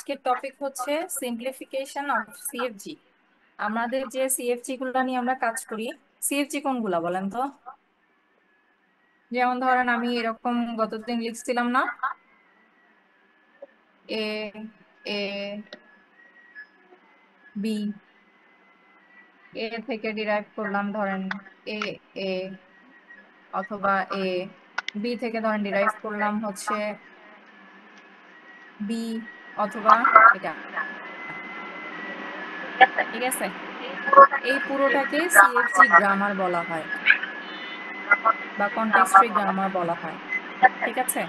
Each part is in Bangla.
আজকের টপিক হচ্ছে সিম্পলিফিকেশন অফ সিএফজি। আমাদের যে সিএফজি গুলা নিয়ে আমরা কাজ করি, সিএফজি কোনগুলা বলেন তো? যেমন ধরেন আমি এরকম গতদিন লিখছিলাম না, এ এ বি, এ থেকে ডিরাইভ করলাম ধরেন এ এ, অথবা এ বি থেকে ধরেন ডিরাইভ করলাম হচ্ছে বি, অথবা এটা। ঠিক আছে, এই পুরোটাকে সিএফজি গ্রামার বলা হয় বা কনটেক্সট ফ্রি গ্রামার বলা হয়। ঠিক আছে,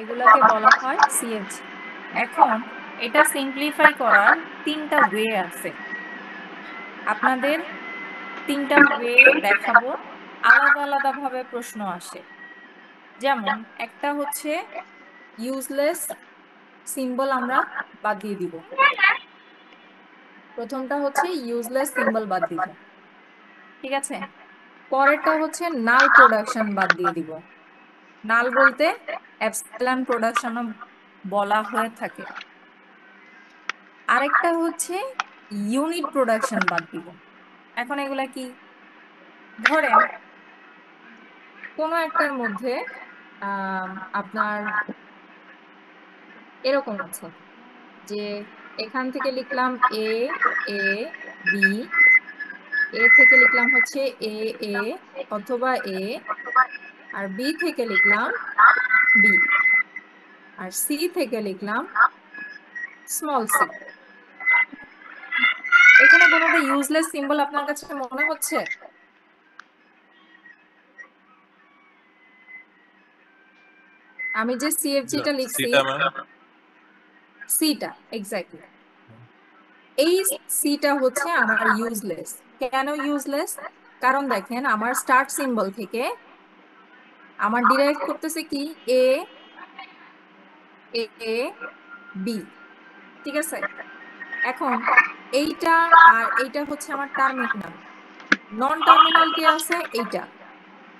এগুলাকে বলা হয় সিএফজি। এখন এটা সিম্পলিফাই করার তিনটা ওয়ে আছে, আপনাদের তিনটা ওয়ে দেখাবো। আলাদা আলাদা ভাবে প্রশ্ন আসে। যেমন একটা হচ্ছে ইউজলেস সিম্বল আমরা বাদ দিয়ে দিব। প্রথমটা হচ্ছে ইউজলেস সিম্বল বাদ দিব, ঠিক আছে। পরেরটা হচ্ছে নাল প্রোডাকশন বাদ দিয়ে দিব। নাল বলতে এপসিলন প্রোডাকশন বলা হয়ে থাকে। আরেকটা হচ্ছে ইউনিট প্রোডাকশন বাদ দিব। এখন এগুলা কি? ধরেন কোনো একটার মধ্যে আহ আপনার এরকম আছে যে এখান থেকে লিখলাম এ এ বি, এ থেকে লিখলাম হচ্ছে এ এ অথবা এ, আর বি থেকে লিখলাম বি, আর সি থেকে লিখলাম স্মল সি। এখানে কোনোটা ইউজলেস সিম্বল আপনার কাছে মনে হচ্ছে? আমি যে সিএফজিটা লিখছি, সিটা ম্যাম। সিটা এক্স্যাক্টলি, এই সিটা হচ্ছে আমার ইউজলেস। কেন ইউজলেস? কারণ দেখেন আমার স্টার্ট সিম্বল থেকে আমার ডিরাইভ করতেছে কি এ এ বি, ঠিক আছে। এখন এইটা আর এইটা হচ্ছে আমার টার্মিনাল, নন টার্মিনাল কি আছে এইটা।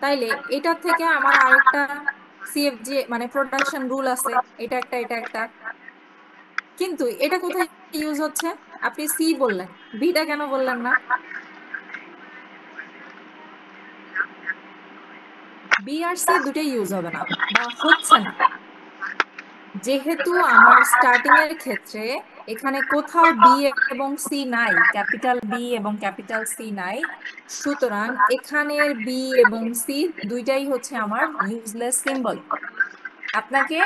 তাইলে এটা থেকে আমার আরেকটা সিএফজি মানে প্রোডাকশন রুল আছে, এটা একটা এটা একটা। কিন্তু এটা কোথায় ইউজ হচ্ছে? আপনি সি বললেন, বিটা কেন বললেন না? বি আর সি দুটোই ইউজ হবে না বা হচ্ছে না, যেহেতু আমার স্টার্টিং এর ক্ষেত্রে এখানে কোথাও বি এবং সি নাই, ক্যাপিটাল বি এবং ক্যাপিটাল সি নাই। সুতরাং এখানের বি এবং সি দুইটাই হচ্ছে আমার ইউজলেস সিম্বল। আপনাকে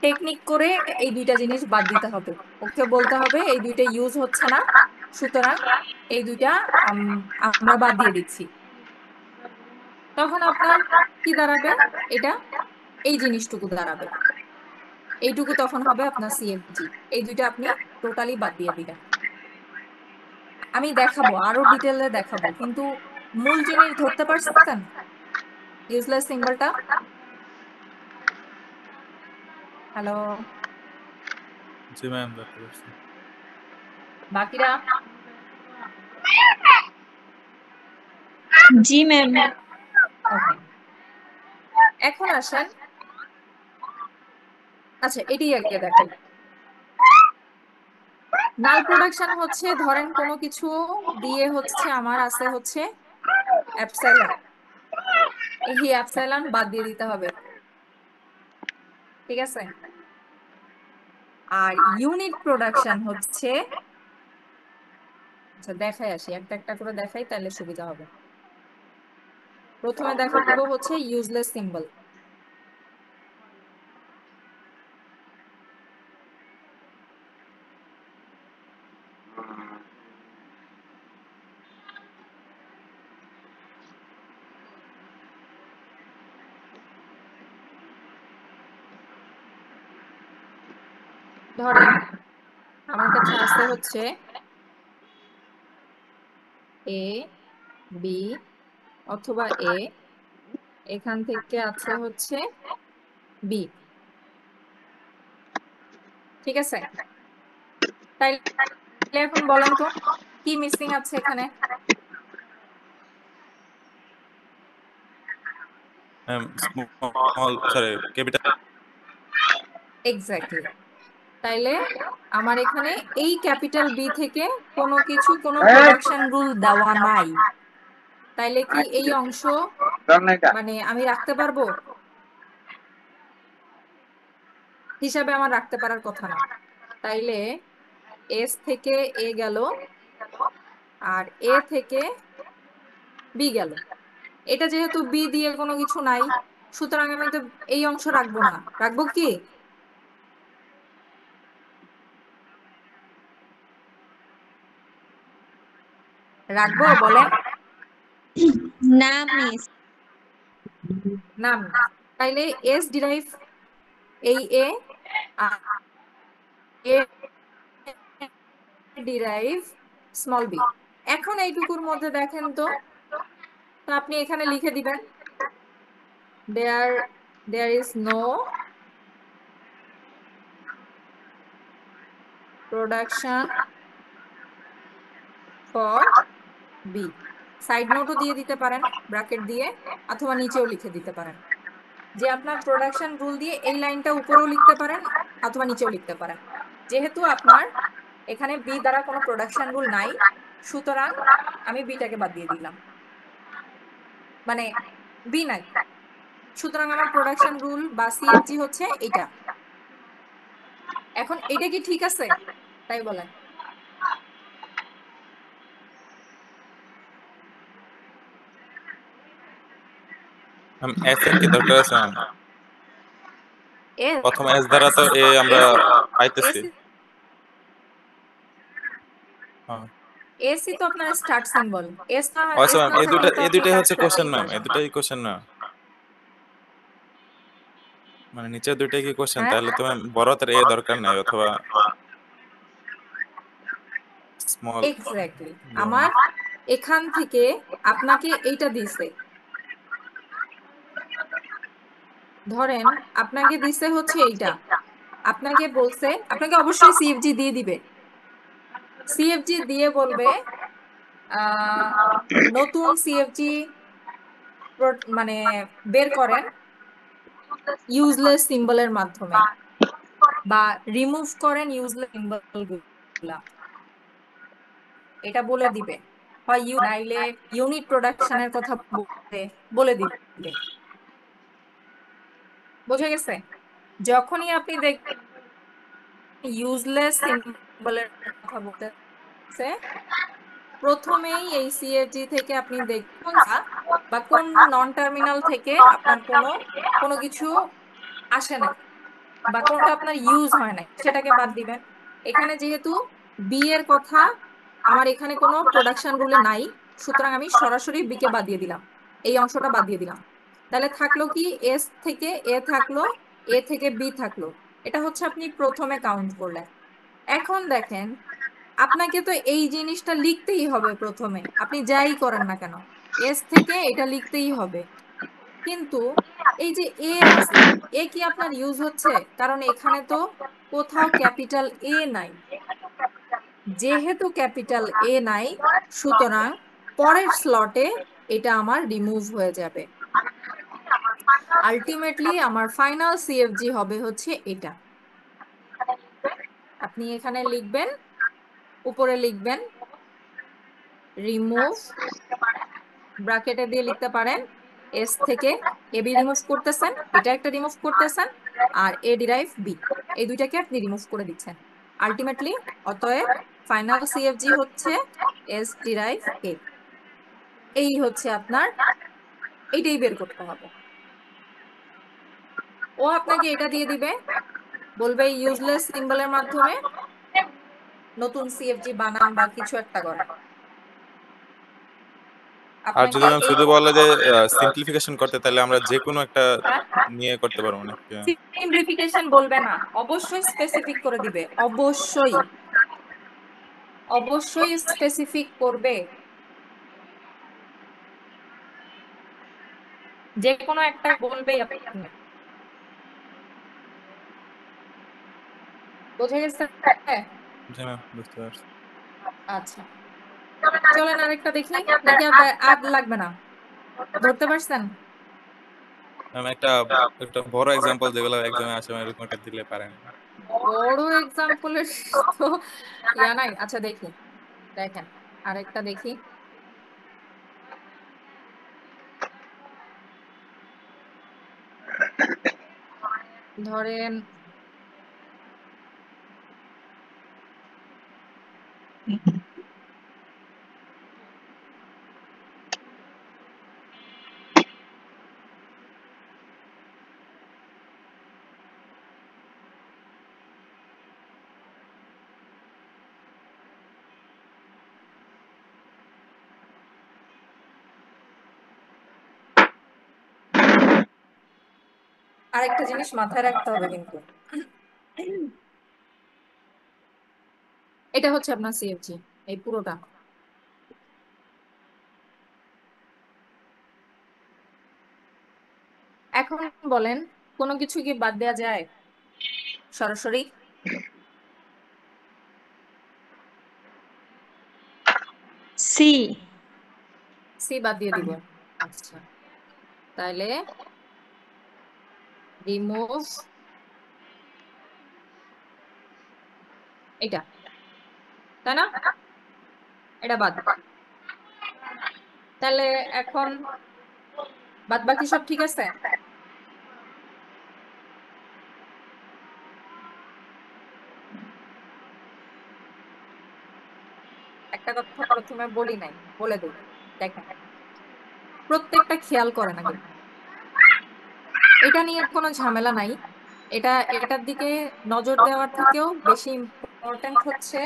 টেকনিক করে এই দুইটা জিনিস বাদ দিতে হবে। ওকে বলতে হবে এই দুইটা ইউজ হচ্ছে না, সুতরাং এই দুইটা আমরা বাদ দিয়ে দিচ্ছি। তখন আপনার কি দাঁড়াবে? এটা এই জিনিসটুকু দাঁড়াবে, এইটুকু তখন হবে আপনার সিএফজি। এই দুইটা আপনি টোটালি বাদ দিয়ে দিবেন। আমি দেখাবো, আরো ডিটেলে দেখাবো, কিন্তু মূল জিনিস ধরতে পারছেন ইউজলেস সিম্বলটা? হ্যালো জি ম্যাম, দেখতে পাচ্ছি। বাকিরা? জি ম্যাম। ওকে, এখন আসেন, আচ্ছা এটি আগে দেখাই। নাল প্রোডাকশন হচ্ছে ধরেন কোনো কিছু দিয়ে হচ্ছে আমার আছে হচ্ছে অ্যাপসাইলন, এই অ্যাপসাইলন বাদ দিয়ে দিতে হবে, ঠিক আছে। আর ইউনিট প্রোডাকশন হচ্ছে, আচ্ছা দেখাই আসি, একটা একটা করে দেখাই তাহলে সুবিধা হবে। প্রথমে দেখাবো হচ্ছে ইউজলেস সিম্বল। ধরেন আমার কাছে আছে হচ্ছে এ বি অথবা এ, এখান থেকে আছে হচ্ছে বি, ঠিক আছে। তাইলে এখন বলেন তো কি মিসিং আছে এখানে? Ma'am small, sorry capital. Exactly, তাইলে আমার এখানে এই ক্যাপিটাল বি থেকে কোনো প্রোডাকশন রুল দেওয়া নাই। তাইলে কি এই অংশ মানে আমি রাখতে পারবো হিসাবে? আমার রাখতে পারার কথা না। তাইলে এস থেকে এ গেল আর এ থেকে বি গেল। এটা যেহেতু বি দিয়ে কোনো কিছু নাই, সুতরাং আমি তো এই অংশ রাখবো না। রাখবো কি? রাখবো বলেন? না মিস। না। তাইলে এস ডিরাইভ এই A R A derive small B. এখন এইটুকুর মধ্যে দেখেন তো, আপনি এখানে লিখে দিবেন there is no production for B. Side নোটও দিয়ে দিতে পারেন ব্র্যাকেট দিয়ে, অথবা নিচেও লিখে দিতে পারেন যে আপনার প্রোডাকশন রুল দিয়ে এই লাইনটা উপরেও লিখতে পারেন অথবা নিচেও লিখতে পারেন। যেহেতু আপনার এখানে বি দ্বারা কোনো প্রোডাকশন রুল নাই, সুতরাং আমি বিটাকে বাদ দিয়ে দিলাম, মানে বি নাই, সুতরাং আমার প্রোডাকশন রুল বা সিএফজি হচ্ছে এটা। এখন এটা কি ঠিক আছে? তাই বলেন। ম্যাম এস এর কি দরকার আছে ম্যাম? এস প্রথম এস দ্বারা তো এ আমরা পাইতেছি। এস হ্যাঁ এসই তো আপনার স্টার্ট সিম্বল। এস না, আচ্ছা এস ম্যাম না এই থাকলে দুটা তো এই আপনি দুটাই কাজ হচ্ছে কোশ্চেন করতেই ম্যাম, এই পারবেন না। দুটাই কোশ্চেন না, মানে নিচের দুইটাই কি কোশ্চেন? হ্যাঁ, তাহলে তো ম্যাম বড় হাতের এ দরকার নাই, অথবা স্মল এক্স্যাক্টলি। আমার এখান থেকে আপনাকে এইটা দিছে, ধরেন আপনাকে দিছে হচ্ছে এইটা, আপনাকে বলছে, আপনাকে অবশ্যই সিএফজি দিয়ে দিবে। সিএফজি দিয়ে বলবে আহ নতুন সিএফজি মানে বের করেন ইউজলেস সিম্বলের মাধ্যমে, বা রিমুভ করেন ইউজলেস সিম্বল গুলা, এটা বলে দিবে। হয় নাইলে ইউনিট প্রোডাকশনের কথা বলে দিবে। বোঝা গেছে? যখনই আপনি দেখবেন ইউজলেস সিম্বলের কথা বলতেছে, প্রথমেই এই সিএফজি থেকে আপনি দেখুন বা কোন নন টার্মিনাল থেকে আপনার কোনো কোনো কিছু আসে না বা কোনটা আপনার ইউজ হয় না, সেটাকে বাদ দিবেন। এখানে যেহেতু বি এর কথা আমার এখানে কোনো প্রোডাকশন রুলে নাই, সুতরাং আমি সরাসরি বি কে বাদ দিয়ে দিলাম, এই অংশটা বাদ দিয়ে দিলাম। তাহলে থাকলো কি? এস থেকে এ থাকলো, এ থেকে বি থাকলো। এটা হচ্ছে আপনি প্রথমে কাউন্ট করলেন। এখন দেখেন, আপনাকে তো এই জিনিসটা লিখতেই হবে প্রথমে, আপনি যাই করেন না কেন এস থেকে এটা লিখতেই হবে। কিন্তু এই যে এ আছে, এ কি আপনার ইউজ হচ্ছে? কারণ এখানে তো কোথাও ক্যাপিটাল এ নাই। যেহেতু ক্যাপিটাল এ নাই, সুতরাং পরের স্লটে এটা আমার রিমুভ হয়ে যাবে। আলটিমেটলি আমার ফাইনাল সিএফজি হবে হচ্ছে এটা। আপনি এখানে লিখবেন, উপরে লিখবেন রিমুভ, ব্র্যাকেটে দিয়ে লিখতে পারেন এস থেকে এ বি রিমুভ করতেছেন, এটা একটা রিমুভ করতেছেন, আর এ ডিরাইভ বি, এই দুইটাকে আপনি রিমুভ করে দিচ্ছেন। আলটিমেটলি অতএব ফাইনাল সিএফজি হচ্ছে এস ডিরাইভ এ। এই হচ্ছে আপনার, এইটাই বের করতে হবে। ও আপনাকে এটা দিয়ে দিবে, বলবে ইউজলেস সিম্বলের মাধ্যমে নতুন সিএফজি বানান বা কিছু একটা করেন। আর যদি আপনাকে ম্যাম এই শুধু বলে যে সিম্পলিফিকেশন করতে, তাহলে আমরা যে কোনো একটা নিয়ে করতে পারবো নাকি? সিম্পলিফিকেশন বলবে না, অবশ্যই স্পেসিফিক করে দিবে, অবশ্যই অবশ্যই স্পেসিফিক করবে। যে কোনো একটা বলবেই আপনি। বোঝা গেছে? জি ম্যাম বুঝতে পারছি। আচ্ছা, চলেন আরেকটা দেখি, নাকি আর আর লাগবে না? ধরতে পারছেন? ম্যাম একটা একটা বড় এক্সাম্পল যেগুলো এক্সামে আসে ম্যাম, এরকম একটা দিলে পারেন? বড় এক্সাম্পলের তো ইয়া নাই। আচ্ছা দেখি, দেখেন আরেকটা দেখি। ধরেন আরেকটা জিনিস মাথায় রাখতে হবে কিন্তু, এটা হচ্ছে আপনার সিএফজি, এই পুরোটা। এখন বলেন কোনো কিছু কি বাদ দেওয়া যায় সরাসরি? সি। সি বাদ দিয়ে দিব। আচ্ছা, তাহলে রিমুভ এটা, তাই না? এটা বাদ। তাহলে এখন বাদ বাকি সব ঠিক আছে। একটা কথা প্রথমে বলি নাই, বলে দিই। দেখেন প্রত্যেকটা খেয়াল করে না কিন্তু, এটা নিয়ে কোনো ঝামেলা নাই। এটার দিকে নজর দেওয়ার থেকেও বেশি ইম্পর্টেন্ট হচ্ছে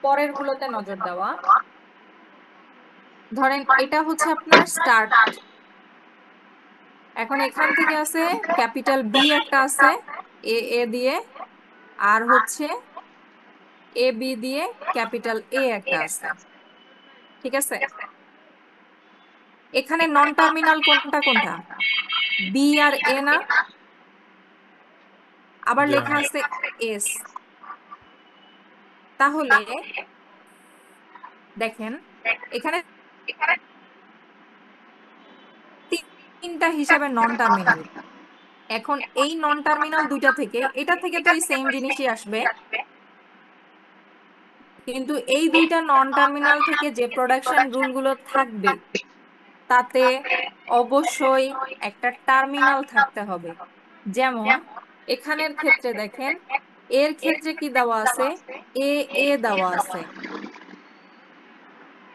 পরের গুলোতে নজর দেওয়া। ধরেন এটা হচ্ছে আপনার স্টার্ট। এখন এখান থেকে আছে ক্যাপিটাল বি একটা আছে এ এ দিয়ে, আর হচ্ছে এ বি দিয়ে ক্যাপিটাল এ একটা আছে, ঠিক আছে? এখানে নন টার্মিনাল কোনটা কোনটা? বি আর এ না? আবার জি লেখা ম্যাম। আছে এস। তাহলে দেখেন এখানে তিনটা হিসাবে নন টার্মিনাল। এখন এই নন টার্মিনাল দুইটা থেকে, এটা থেকে তো এই সেম জিনিসই আসবে, কিন্তু এই দুইটা নন টার্মিনাল থেকে যে প্রোডাকশন রুল গুলো থাকবে তাতে অবশ্যই একটা টার্মিনাল থাকতে হবে। যেমন এখানের ক্ষেত্রে দেখেন, এর ক্ষেত্রে কি দেওয়া আছে? এ এ দেওয়া আছে,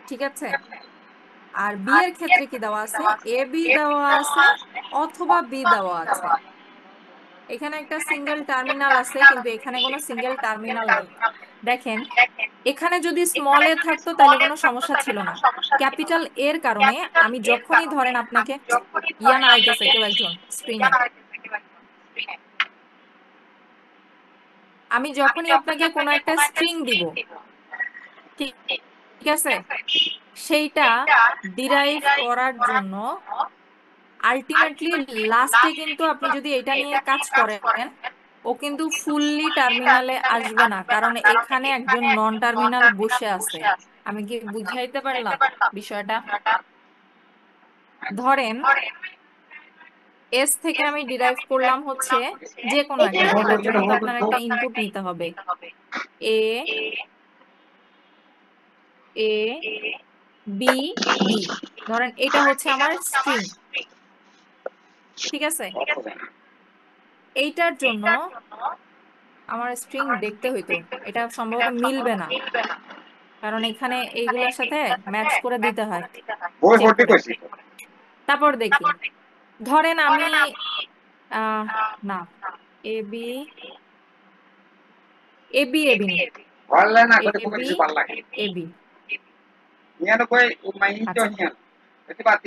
ঠিক আছে? আর বি এর ক্ষেত্রে কি দেওয়া আছে? এ বি দেওয়া আছে অথবা বি দেওয়া আছে। এখানে একটা সিঙ্গেল টার্মিনাল আছে কিন্তু এখানে কোনো সিঙ্গেল টার্মিনাল নেই। দেখেন এখানে যদি স্মল এ থাকতো তাহলে কোনো সমস্যা ছিল না। ক্যাপিটাল এর কারণে আমি যখনই ধরেন আপনাকে ইয়া নাড়াইতেছে কেউ একজন স্ক্রিনে, আমি যখনই আপনাকে কোনো একটা স্ট্রিং দিব, ঠিক ঠিক আছে, সেইটা ডিরাইভ করার জন্য আলটিমেটলি লাস্টে কিন্তু আপনি যদি এটা নিয়ে কাজ করেন, ও কিন্তু ফুললি টার্মিনালে আসবে না, কারণ এখানে একজন নন টার্মিনাল বসে আছে। আমি কি বুঝাইতে পারলাম বিষয়টা? ধরেন এস থেকে আমি ডিরাইভ করলাম হচ্ছে যে কোনো একটা, এটার জন্য তো আপনার একটা ইনপুট নিতে হবে। এ এ বি বি, ধরেন এটা হচ্ছে আমার স্ট্রিং, ঠিক আছে? এইটার জন্য আমার স্ট্রিং দেখতে হইতো, এটা সম্ভবত মিলবে না, কারণ এখানে এইগুলোর সাথে ম্যাচ করে দিতে হয়, চেক করে। তারপর দেখি, ধরেন আমি আহ না, A B A B A B নি, এ বি এ বি। আচ্ছা,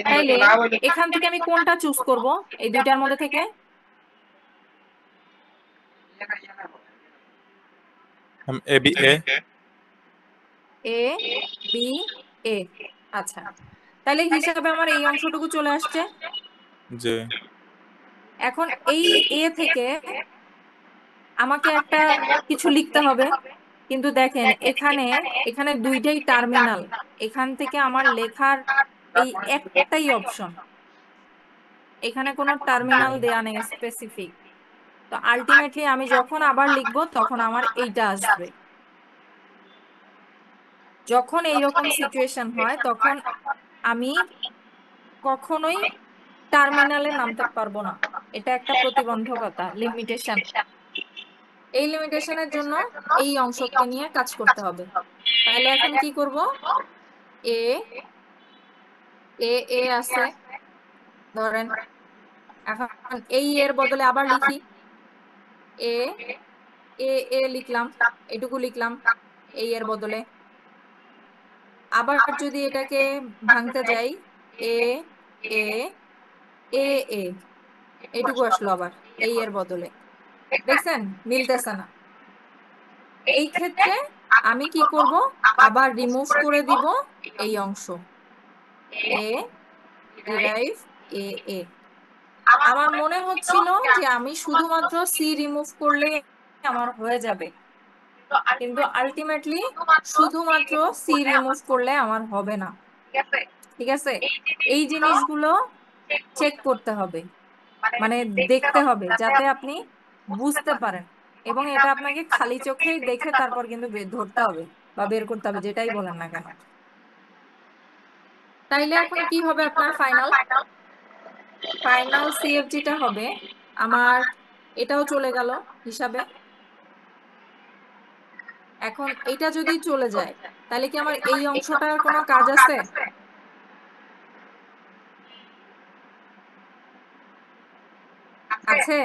তাইলে এখান থেকে আমি কোনটা চুজ করব এই দুইটার মধ্যে থেকে? A B A. A B A. আচ্ছা, তাহলে হিসাবে আমার এই অংশটুকু চলে আসছে। জি এখন এই এ থেকে আমাকে একটা কিছু লিখতে হবে, কিন্তু দেখেন এখানে এখানে দুইটাই টার্মিনাল, এখান থেকে আমার লেখার এই একটাই অপশন, এখানে কোনো টার্মিনাল দেয়া নেই স্পেসিফিক। তো আলটিমেটলি আমি যখন আবার লিখবো তখন আমার এইটা আসবে। যখন এইরকম সিচুয়েশন হয় তখন আমি কখনোই টার্মিনালে নামতে পারবো না। এটা একটা প্রতিবন্ধকতা, লিমিটেশন। এই লিমিটেশনের জন্য এই অংশকে নিয়ে কাজ করতে হবে। তাহলে এখন কি করব? এ এ এ আছে ধরেন, এখন এই এর বদলে আবার লিখি এ এ এ লিখলাম, এটুকু লিখলাম এই এর বদলে। আবার যদি এটাকে ভাঙতে যাই এ এ এ এ এটুকু আসলো আবার এই এর বদলে। দেখছেন মিলতেছে না? এই ক্ষেত্রে আমি কি করব? আবার রিমুভ করে দিব এই অংশ এ ডিরাইভ এ এ। আমার মনে হচ্ছিল যে আমি শুধুমাত্র সি রিমুভ করলে আমার হয়ে যাবে, কিন্তু আলটিমেটলি শুধুমাত্র সি রিমুভ করলে আমার হবে না। ঠিক আছে, এই জিনিসগুলো চেক করতে হবে, মানে দেখতে হবে যাতে আপনি বুঝতে পারেন, এবং এটা আপনাকে খালি চোখেই দেখে তারপর কিন্তু ধরতে হবে বা বের করতে হবে, যেটাই বলেন না কেন। তাইলে এখন কি হবে আপনার ফাইনাল? ফাইনাল সিএফজিটা হবে আমার, এটাও চলে গেল হিসাবে। এখন এটা যদি চলে যায় তাহলে কি আমার এই অংশটার কোনো কাজ আছে? আছে?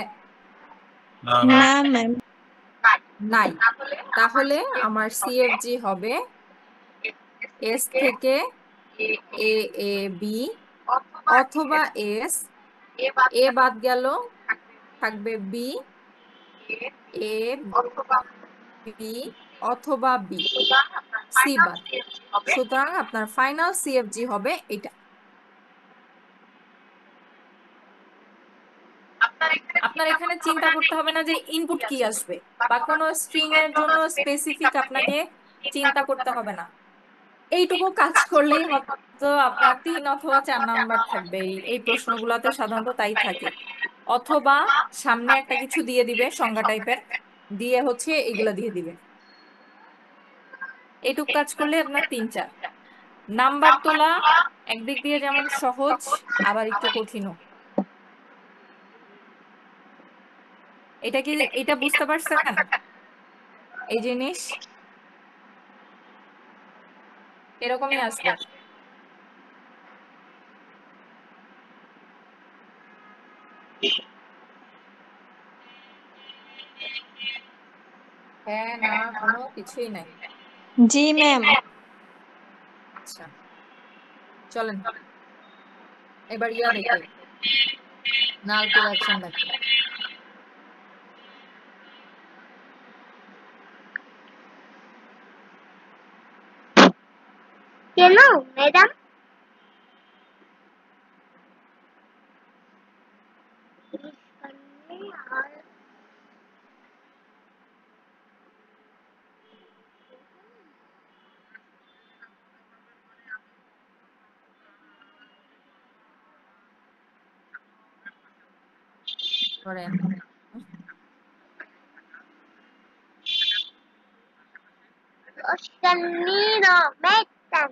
না না ম্যাম। নাই। তাহলে আমার সিএফজি হবে এস থেকে এ এ বি, অথবা এস এ বাদ গেল থাকবে বি এ বি, অথবা বি সি বাদ। সুতরাং আপনার ফাইনাল সিএফজি হবে এটা। আপনার এখানে চিন্তা করতে হবে না যে ইনপুট কি আসবে, বা কোনো স্ট্রিং এর জন্য স্পেসিফিক আপনাকে চিন্তা করতে হবে না। এইটুকু কাজ করলেই হয়তো আপনার 3 অথবা 4 নাম্বার থাকবে। এই প্রশ্নগুলোতে সাধারণত তাই থাকে। অথবা সামনে একটা কিছু দিয়ে দিবে সংজ্ঞা টাইপের, দিয়ে হচ্ছে এগুলা দিয়ে দিবে। এইটুকু কাজ করলে আপনার 3-4 নাম্বার তোলা একদিক দিয়ে যেমন সহজ, আবার একটু কঠিনও। এটা কি, এটা বুঝতে পারছেন এই জিনিস? এরকমই আসবে। হ্যাঁ না কোনো কিছুই নাই। জি ম্যাম। আচ্ছা চলেন এবার ইয়া দেখি, নাল প্রোডাকশন দেখি। কেন ম্যাডাম? করেন Sostenilo metan.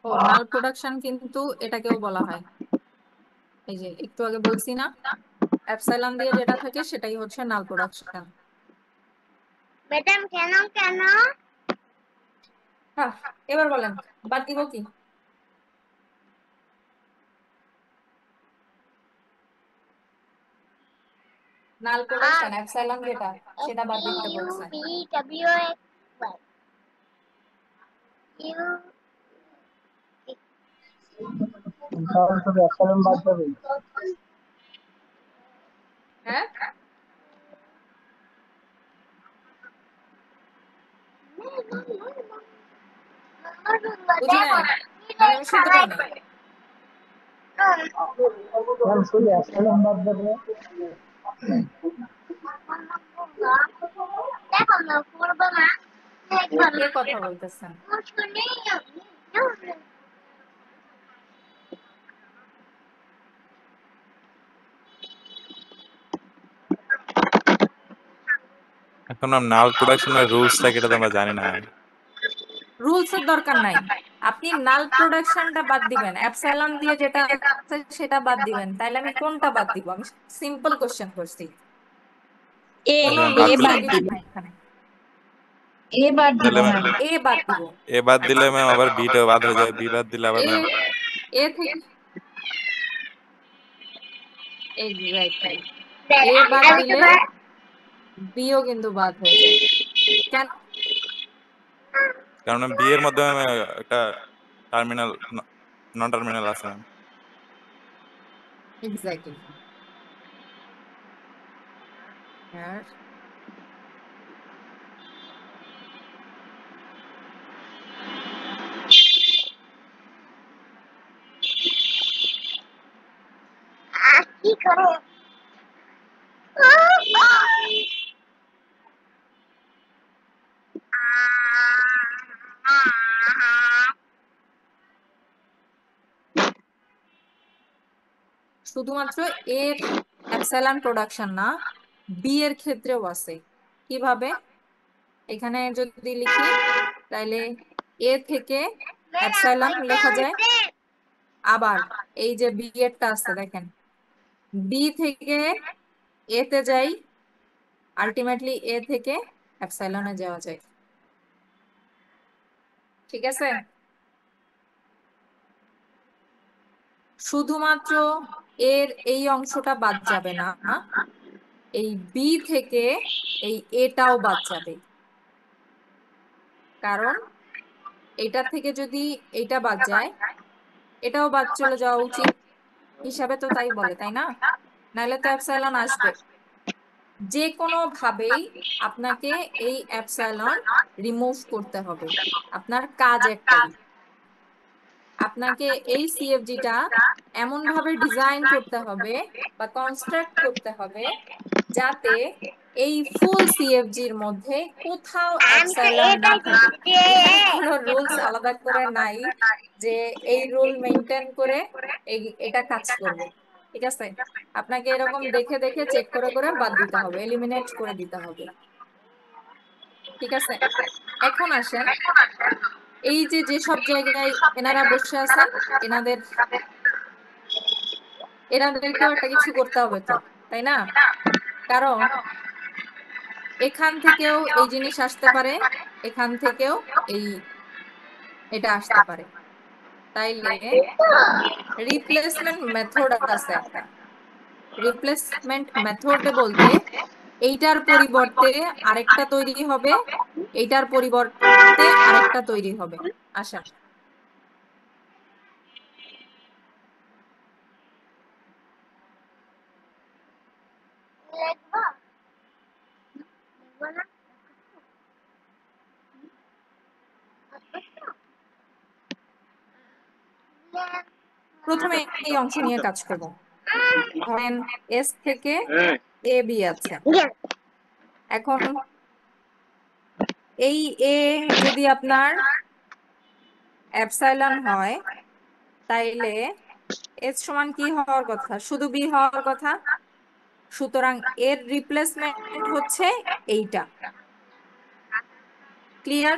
ও নাল প্রোডাকশন কিন্তু এটাকেও বলা হয়। এই যে একটু আগে বলছি না, এপসাইলন দিয়ে যেটা থাকে সেটাই হচ্ছে নাল প্রোডাকশন। ম্যাডাম কেন কেন? হ্যাঁ, এবার বলেন বাদ দিব কি? নাল প্রোডাকশন এপসাইলন যেটা, সেটা বাদ দিতে বলছে। SEUBWXY ইউ তাহলে শুধু অ্যাপসাইলন বাদ যাবে। হ্যাঁ বুঝি নাই, মানে আমি শুনতে পাই নাই। ম্যাম শুধু অ্যাপসাইলন বাদ দেবে। দেখো না করবো না কে কথা বলতেছেন? এখন ম্যাম নাল প্রোডাকশনের রুলসটা কি এটা তো আমরা জানি না। রুলস এর দরকার নাই, আপনি নাল প্রোডাকশনটা বাদ দিবেন, এপসাইলন দিয়ে যেটা আছে সেটা বাদ দিবেন। তাইলে আমি কোনটা বাদ দিব? আমি সিম্পল কোশ্চেন করছি, এ কোনো বাদ এ দিলে বাদ লজিক দিব, নাই এখানে। এ বাদ দিব তাহলে ম্যাম। এ বাদ দিব। এ বাদ দিলে ম্যাম আবার বিটা বাদ হয়ে যায়, বি বাদ দিলে আবার এ ম্যাম এ থেকে এক্স্যাক্টলি এ বাদ দিলে বিও কিন্তু বাদ হয়ে যায়। কেন? কারণ বি এর মধ্যে ম্যাম একটা টার্মিনাল নন টার্মিনাল আছে ম্যাম। এক্স্যাক্টলি। আর কি করো শুধুমাত্র এর এপসাইলন প্রোডাকশন না, বি এর ক্ষেত্রেও আছে। কিভাবে? এখানে যদি লিখি তাইলে এ থেকে এপসাইলন লেখা যায়, আবার এই যে বি এরটা আছে দেখেন, বি থেকে এ তে যাই, আলটিমেটলি এ থেকে এপসাইলনে যাওয়া যায়। ঠিক আছে? শুধুমাত্র এর এই অংশটা বাদ যাবে না, এই বি থেকে এই এটাও বাদ যাবে। কারণ এটা থেকে যদি এইটা বাদ যায়, এটাও বাদ চলে যাওয়া উচিত, হিসাবে তো তাই বলে, তাই না? নাহলে তো এপসাইলন আসবে। যে কোনো ভাবেই আপনাকে এই এপসাইলন রিমুভ করতে হবে। আপনার কাজ একটাই, আপনাকে এই সিএফজিটা এমন ভাবে ডিজাইন করতে হবে বা কনস্ট্রাক্ট করতে হবে যাতে এই ফুল সিএফজির মধ্যে কোথাও আমি তো এপসাইলন না এটাই থাকে। দিচ্ছি এখানে কোনো রুলস আলাদা করে নাই যে এই রুল মেনটেন করে এটা কাজ করবে। ঠিক আছে? আপনাকে এরকম দেখে দেখে চেক করে করে বাদ দিতে হবে, এলিমিনেট করে দিতে হবে। ঠিক আছে? এখন আসেন, এই যে যেসব জায়গায় এনারা বসে আছেন, এনাদের এনাদেরকেও একটা কিছু করতে হবে তো, তাই না? কারণ এখান থেকেও এই জিনিস আসতে পারে, এখান থেকেও এই এটা আসতে পারে। তাইলে রিপ্লেসমেন্ট মেথড আছে একটা। রিপ্লেসমেন্ট মেথড বলতে এইটার পরিবর্তে আরেকটা তৈরি হবে, এইটার পরিবর্তে আরেকটা তৈরি হবে। আশা লিখবো লিখবো না প্রথমে এই অংশ নিয়ে কাজ করব। ধরেন এস থেকে এ বি আছে। এখন এই এ যদি আপনার এপসাইলন হয়, তাইলে এস সমান কি হওয়ার কথা? শুধু বি হওয়ার কথা। সুতরাং এর রিপ্লেসমেন্ট হচ্ছে এইটা। ক্লিয়ার?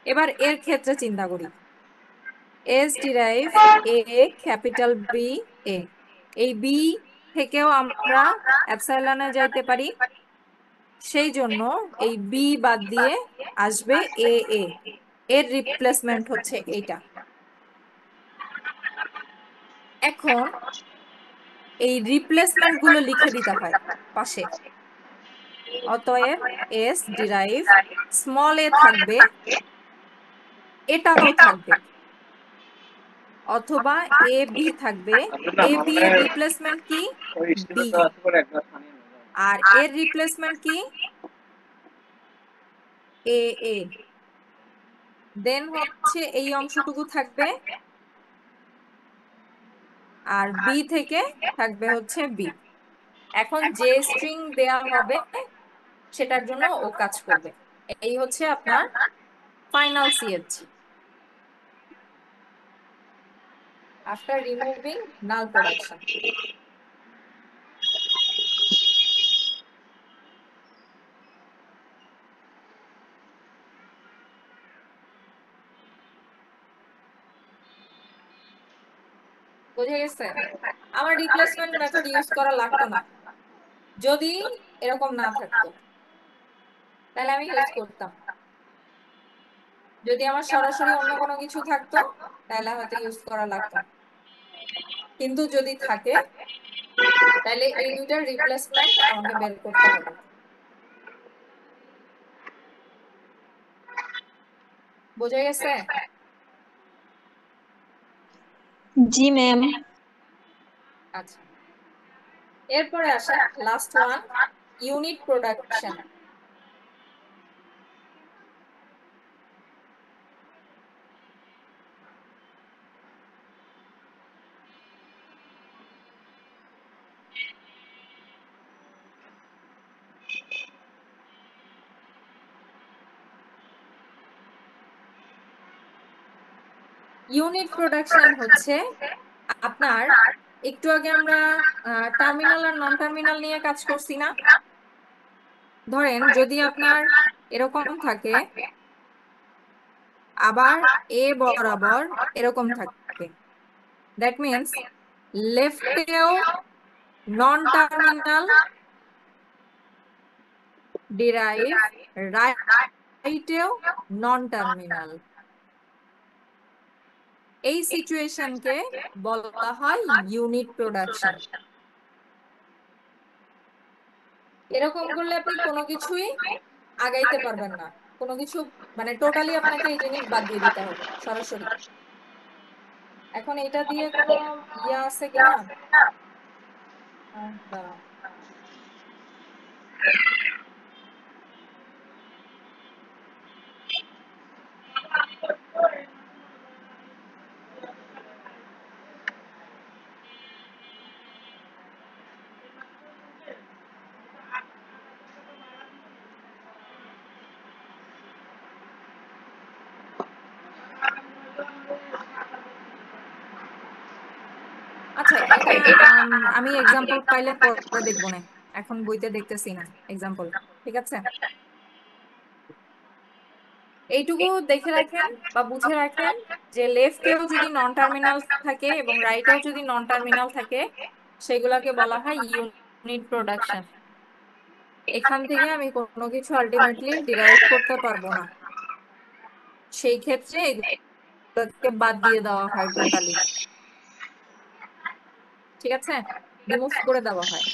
এবার এর ক্ষেত্রে চিন্তা করি, S derive A capital B A, এই বি থেকেও আমরা এপসাইলনে যাইতে পারি, সেই জন্য এই বি বাদ দিয়ে আসবে এ এ, এর রিপ্লেসমেন্ট হচ্ছে এইটা। এখন এই রিপ্লেসমেন্ট গুলো লিখে দিতে হয় পাশে। অতএব এস ডিরাইভ স্মল এ থাকবে, এটাও থাকবে, অথবা এ বি থাকবে। এ বি এর রিপ্লেসমেন্ট কি? বি। আর এর রিপ্লেসমেন্ট কি? এ এ। দেন হচ্ছে এই অংশটুকু থাকবে, আর বি থেকে থাকবে হচ্ছে বি। এখন যে স্ট্রিং দেয়া হবে সেটার জন্য ও কাজ করবে। এই হচ্ছে আপনার ফাইনাল সিএফজি আফটার রিমুভিং নাল প্রোডাকশন। বুঝে গেছে? আমার রিপ্লেসমেন্ট মেথড ইউজ করা লাগতো না যদি এরকম না থাকতো, তাহলে আমি ইউজ করতাম। যদি আমার সরাসরি অন্য কোনো কিছু থাকতো তাহলে হয়তো ইউজ করা লাগতো না। কিন্তু যদি থাকে তাহলে এই দুইটার রিপ্লেসমেন্ট আমাকে বের করতে হবে। বুঝে গেছে? জি ম্যাম। আচ্ছা, এরপরে আসেন last one, unit production. Unit production হচ্ছে আপনার, একটু আগে আমরা টার্মিনাল আর নন টার্মিনাল নিয়ে কাজ করছি না? ধরেন যদি আপনার এরকম থাকে, আবার এ বরাবর এরকম থাকে, দ্যাট মিনস লেফটেও নন টার্মিনাল ডিরাইভ, রাইটেও নন টার্মিনাল। এই সিচুয়েশনকে বলা হয় ইউনিট প্রোডাকশন। এরকম করলে আপনি কোনো কিছুই আগাইতে পারবেন না, কোনো কিছু মানে টোটালি আপনাকে এই জিনিস বাদ দিয়ে দিতে হবে সরাসরি। এখন এটা দিয়ে কোনো ইয়া আছে কিনা? দাঁড়াও। আচ্ছা, এটা আমি এক্সাম্পল পাইলে পরে দেখবো না, এখন বইতে দেখতেছি না এক্সাম্পল। ঠিক আছে, এইটুকু দেখে রাখেন বা বুঝে রাখেন যে লেফটেও যদি নন টার্মিনাল থাকে এবং রাইটেও যদি নন টার্মিনাল থাকে সেগুলোকে বলা হয় ইউনিট প্রোডাকশন। এখান থেকে আমি কোনো কিছু আলটিমেটলি ডিরাইভ করতে পারবো না, সেই ক্ষেত্রে এগুলোকে বাদ দিয়ে দেওয়া হয় টোটালি। ঠিক আছে, রিমুভ করে দেওয়া হয়।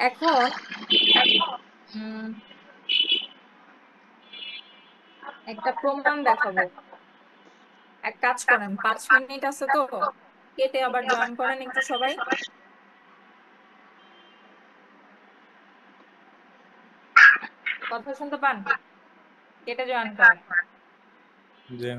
এখন একটা প্রমাণ দেখাবো। এক কাজ করেন, 5 মিনিট আছে তো, কেটে আবার জয়েন করেন একটু সবাই। কথা শুনতে পান? কেটে জয়েন করেন। জি